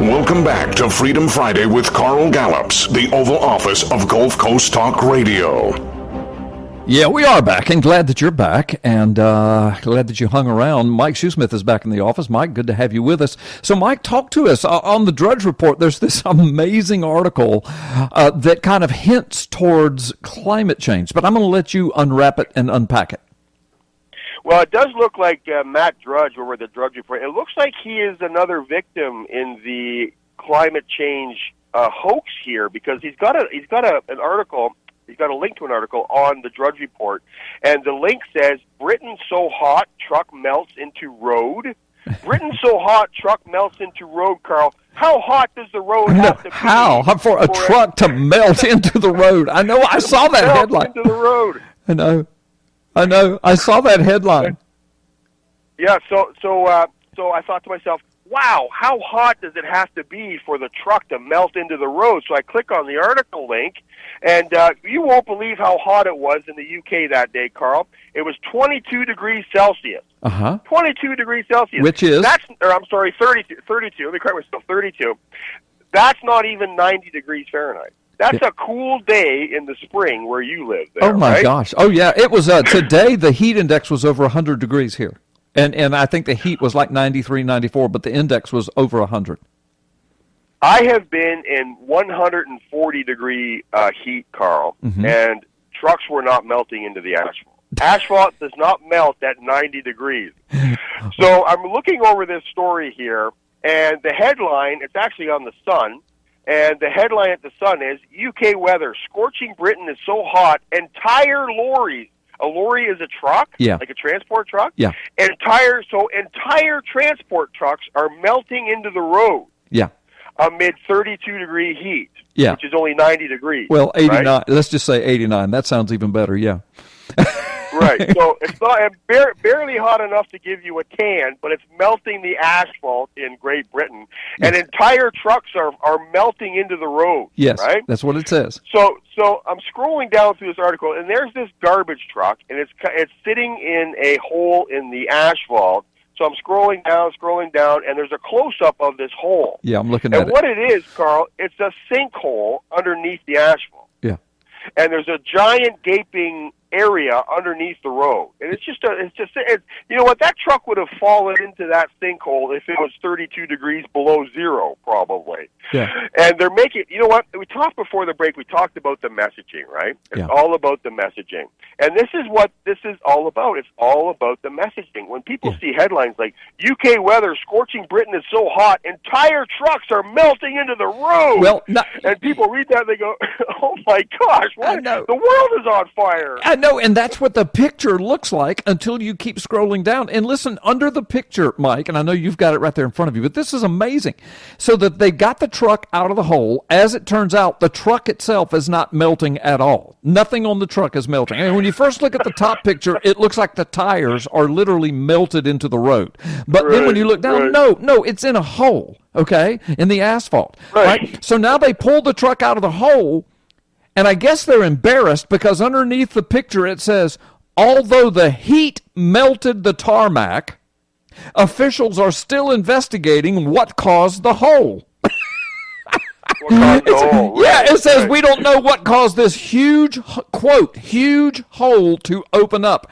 Welcome back to Freedom Friday with Carl Gallups, the Oval Office of Gulf Coast Talk Radio. Yeah, we are back, and glad that you're back, and glad that you hung around. Mike Shoesmith is back in the office. Mike, good to have you with us. So, Mike, talk to us. On the Drudge Report, there's this amazing article that kind of hints towards climate change, but I'm going to let you unwrap it and unpack it. Well, it does look like Matt Drudge over the Drudge Report. It looks like he is another victim in the climate change hoax here, because he's got an article. He's got a link to an article on the Drudge Report, and the link says, "Britain so hot, truck melts into road." Britain so hot, truck melts into road, Carl. How hot does the road have to be? How for a truck to melt into the road? I know. I saw that headline. Into the road. I know. I saw that headline. Yeah. So I thought to myself, wow, how hot does it have to be for the truck to melt into the road? So I click on the article link, and you won't believe how hot it was in the UK that day, Carl. It was 22 degrees Celsius. 22 degrees Celsius. Which is? 32. Let me correct myself, 32. That's not even 90 degrees Fahrenheit. That's a cool day in the spring where you live there, Oh, my right? gosh. Oh, yeah. It was today the heat index was over 100 degrees here. And I think the heat was like 93, 94, but the index was over 100. I have been in 140-degree heat, Carl, and trucks were not melting into the asphalt. Asphalt does not melt at 90 degrees. So I'm looking over this story here, and the headline, it's actually on the Sun, and the headline at the Sun is, UK weather, scorching Britain is so hot, entire lorries. A lorry is a truck, like a transport truck. Yeah. Entire transport trucks are melting into the road. Yeah. Amid 32-degree heat, which is only 90 degrees. Well, 89. Right? Let's just say 89. That sounds even better, yeah. Right. So it's not barely hot enough to give you a tan, but it's melting the asphalt in Great Britain. And entire trucks are melting into the road. Yes, right? That's what it says. So I'm scrolling down through this article, and there's this garbage truck, and it's sitting in a hole in the asphalt. So I'm scrolling down, and there's a close-up of this hole. Yeah, I'm looking at it. And what it is, Carl, it's a sinkhole underneath the asphalt. Yeah. And there's a giant gaping area underneath the road. And it's you know what, that truck would have fallen into that sinkhole if it was 32 degrees below zero, probably. Yeah. And they're making, you know what, we talked before the break, we talked about the messaging, right? It's all about the messaging. And this is what this is all about. It's all about the messaging. When people see headlines like, UK weather, scorching Britain is so hot, entire trucks are melting into the road. Well, and people read that and they go, oh my gosh, what? The world is on fire. I know, and that's what the picture looks like until you keep scrolling down. And listen, under the picture, Mike, and I know you've got it right there in front of you, but this is amazing. So that they got the truck out of the hole. As it turns out, the truck itself is not melting at all. Nothing on the truck is melting. And when you first look at the top picture, it looks like the tires are literally melted into the road. But then when you look down, no, it's in a hole, okay, in the asphalt. Right? So now they pull the truck out of the hole, and I guess they're embarrassed because underneath the picture it says, although the heat melted the tarmac, officials are still investigating what caused the hole. It says we don't know what caused this huge, quote, huge hole to open up.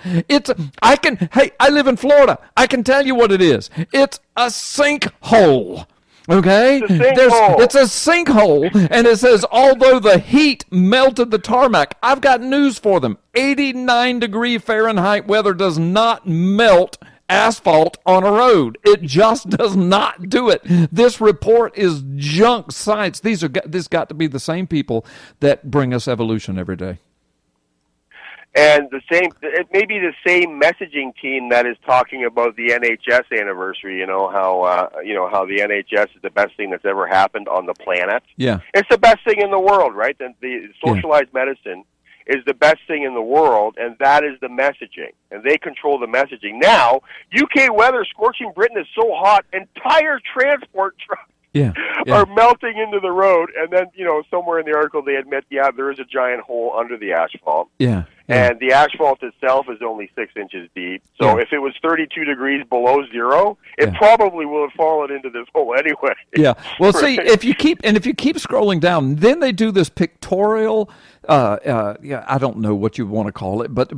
I live in Florida. I can tell you what it is. It's a sinkhole. Okay? It's a sinkhole, and it says, although the heat melted the tarmac, I've got news for them. 89-degree Fahrenheit weather does not melt asphalt on a road. It just does not do it. This report is junk science. This got to be the same people that bring us evolution every day. And it may be the same messaging team that is talking about the NHS anniversary. You know how the NHS is the best thing that's ever happened on the planet. Yeah, it's the best thing in the world, right? The socialized medicine is the best thing in the world, and that is the messaging. And they control the messaging. Now, UK weather, scorching Britain is so hot, entire transport trucks are melting into the road. And then, somewhere in the article they admit, there is a giant hole under the asphalt. Yeah. And the asphalt itself is only 6 inches deep. So if it was 32 degrees below zero, it probably will have fallen into this hole anyway. Yeah. Well, see, if you keep scrolling down, then they do this pictorial. I don't know what you want to call it, but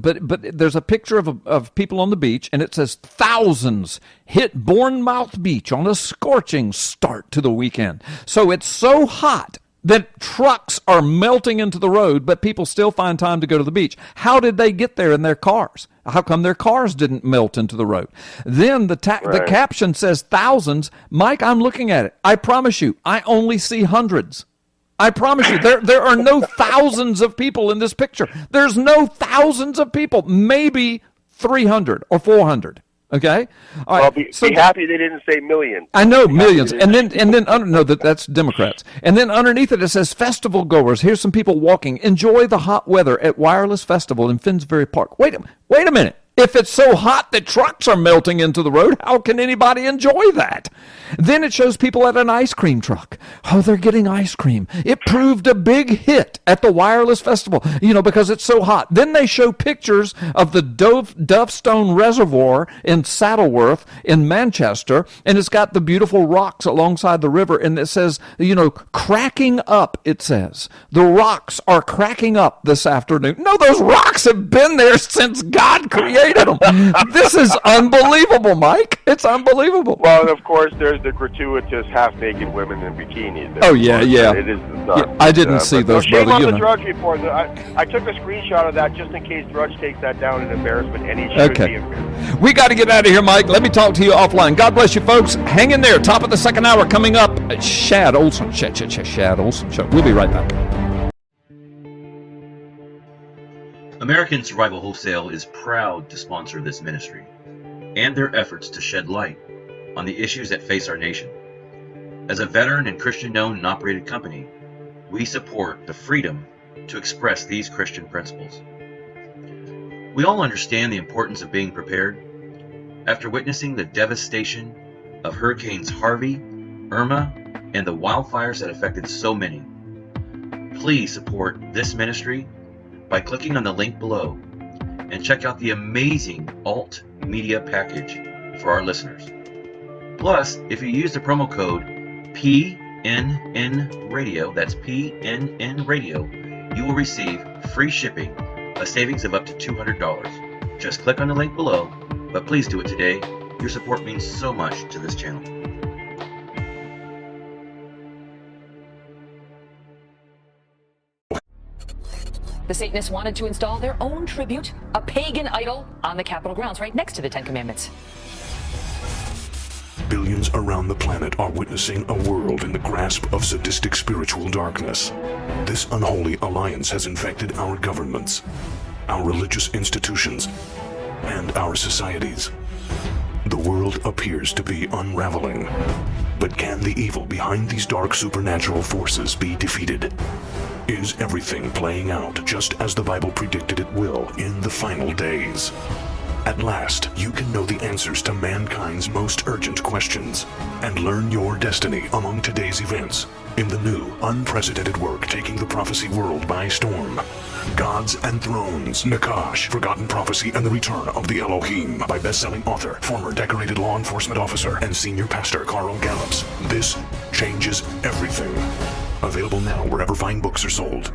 there's a picture of people on the beach, and it says thousands hit Bournemouth Beach on a scorching start to the weekend. So it's so hot that trucks are melting into the road, but people still find time to go to the beach. How did they get there in their cars? How come their cars didn't melt into the road? Then the caption says thousands. Mike, I'm looking at it. I promise you, I only see hundreds. I promise you, there are no thousands of people in this picture. There's no thousands of people. Maybe 300 or 400. Okay. All right. Well, be happy they didn't say millions. I know, millions. And then no, that's Democrats. And then underneath it says festival goers. Here's some people walking. Enjoy the hot weather at Wireless Festival in Finsbury Park. Wait a minute. If it's so hot that trucks are melting into the road, how can anybody enjoy that? Then it shows people at an ice cream truck. Oh, they're getting ice cream. It proved a big hit at the Wireless Festival, because it's so hot. Then they show pictures of the Dovestone Reservoir in Saddleworth in Manchester, and it's got the beautiful rocks alongside the river, and it says, cracking up, it says. The rocks are cracking up this afternoon. No, those rocks have been there since God created them. This is unbelievable, Mike. It's unbelievable. Well, and of course, there's the gratuitous half-naked women in bikinis. Oh, yeah. It is nuts. I didn't see those, shame brother. on the Drudge report. I took a screenshot of that just in case Drudge takes that down in embarrassment, and he should be embarrassed. We got to get out of here, Mike. Let me talk to you offline. God bless you, folks. Hang in there. Top of the second hour coming up. Shad Olson. Shad Olson Show. We'll be right back. American Survival Wholesale is proud to sponsor this ministry and their efforts to shed light on the issues that face our nation. As a veteran and Christian-owned and operated company, we support the freedom to express these Christian principles. We all understand the importance of being prepared. After witnessing the devastation of Hurricanes Harvey, Irma, and the wildfires that affected so many, please support this ministry by clicking on the link below and check out the amazing alt media package for our listeners. Plus, if you use the promo code PNN Radio, that's PNN Radio, you will receive free shipping, a savings of up to $200. Just click on the link below, but please do it today. Your support means so much to this channel. The Satanists wanted to install their own tribute, a pagan idol, on the Capitol grounds, right next to the Ten Commandments. Billions around the planet are witnessing a world in the grasp of sadistic spiritual darkness. This unholy alliance has infected our governments, our religious institutions, and our societies. The world appears to be unraveling. But can the evil behind these dark supernatural forces be defeated? Is everything playing out just as the Bible predicted it will in the final days? At last, you can know the answers to mankind's most urgent questions and learn your destiny among today's events in the new, unprecedented work taking the prophecy world by storm. Gods and Thrones, Nakash, Forgotten Prophecy and the Return of the Elohim by best-selling author, former decorated law enforcement officer, and senior pastor Carl Gallups. This changes everything. Available now wherever fine books are sold.